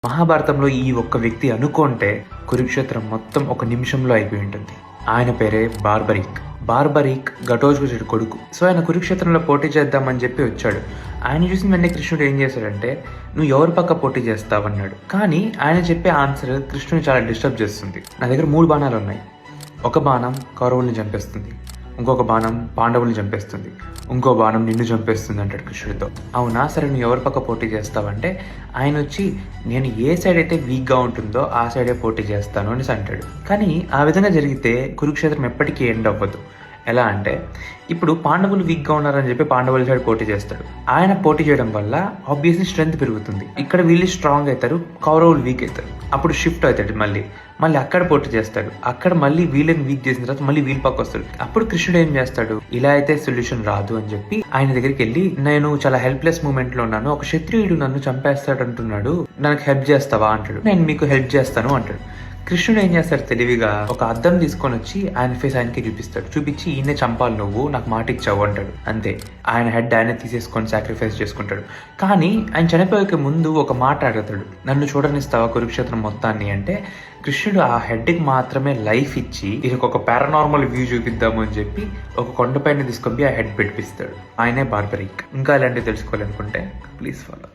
మహాభారతంలో ఈ ఒక్క వ్యక్తి అనుకుంటే కురుక్షేత్రం మొత్తం ఒక నిమిషంలో అయిపోయి ఉంటుంది. ఆయన పేరే బార్బరీక్ ఘటోత్కచుడి కొడుకు. సో ఆయన కురుక్షేత్రంలో పోటీ చేద్దామని చెప్పి వచ్చాడు. ఆయన చూసిన వెంటనే కృష్ణుడు ఏం చేశాడంటే, నువ్వు ఎవరి పక్క పోటీ చేస్తావన్నాడు. కానీ ఆయన చెప్పే ఆన్సర్ కృష్ణుని చాలా డిస్టర్బ్ చేస్తుంది. నా దగ్గర 3 బాణాలు ఉన్నాయి. ఒక బాణం కౌరవుల్ని చంపేస్తుంది, ఇంకొక బాణం పాండవుల్ని చంపేస్తుంది, ఇంకో బాణం నిన్ను చంపేస్తుంది అంటాడు కృష్ణుడితో. అవునా, సరే నువ్వు ఎవరి పక్క పోటీ చేస్తావంటే ఆయన వచ్చి, నేను ఏ సైడ్ అయితే వీక్గా ఉంటుందో ఆ సైడే పోటీ చేస్తాను అని అంటాడు. కానీ ఆ విధంగా జరిగితే కురుక్షేత్రం ఎప్పటికీ ఎండ్ అవ్వదు. ఎలా అంటే, ఇప్పుడు పాండవులు వీక్గా ఉన్నారని చెప్పి పాండవుల సైడ్ పోటీ చేస్తాడు. ఆయన పోటీ చేయడం వల్ల ఆబ్వియస్లీ స్ట్రెంత్ పెరుగుతుంది. ఇక్కడ వీళ్ళు స్ట్రాంగ్ అవుతారు, కౌరవులు వీక్ అవుతారు. అప్పుడు షిఫ్ట్ అవుతాడు, మళ్ళీ అక్కడ పోటీ చేస్తాడు. అక్కడ మళ్ళీ వీళ్ళని వీక్ చేసిన తర్వాత మళ్ళీ వీళ్ళ పక్క వస్తాడు. అప్పుడు కృష్ణుడు ఏం చేస్తాడు, ఇలా అయితే సొల్యూషన్ రాదు అని చెప్పి ఆయన దగ్గరికి వెళ్ళి, నేను చాలా హెల్ప్లెస్ మూమెంట్ లో ఉన్నాను, ఒక క్షత్రియుడు నన్ను చంపేస్తాడు అంటున్నాడు, నాకు హెల్ప్ చేస్తావా అంటాడు. నేను మీకు హెల్ప్ చేస్తాను అంటాడు. కృష్ణుడు ఏం చేస్తాడు, తెలివిగా ఒక అద్దం తీసుకొని వచ్చి ఆయన ఫేస్ ఆయనకి చూపిస్తాడు. చూపించి, ఈయనే చంపాలి, నువ్వు నాకు మాట ఇచ్చావు అంటాడు. అంతే, ఆయన హెడ్ ఆయన తీసేసుకొని సాక్రిఫైస్ చేసుకుంటాడు. కానీ ఆయన చనిపోయే ముందు ఒక మాట అడుగుతాడు, నన్ను చూడనిస్తావా కురుక్షేత్రం మొత్తాన్ని అంటే, కృష్ణుడు ఆ హెడ్కి మాత్రమే లైఫ్ ఇచ్చి, ఇది ఒక పారానార్మల్ వ్యూ చూపిద్దాము అని చెప్పి ఒక కొండపైన తీసుకొని ఆ హెడ్ పెట్టిపిస్తాడు. ఆయనే బార్బరీక్. ఇంకా ఇలాంటివి తెలుసుకోవాలనుకుంటే ప్లీజ్ ఫాలో.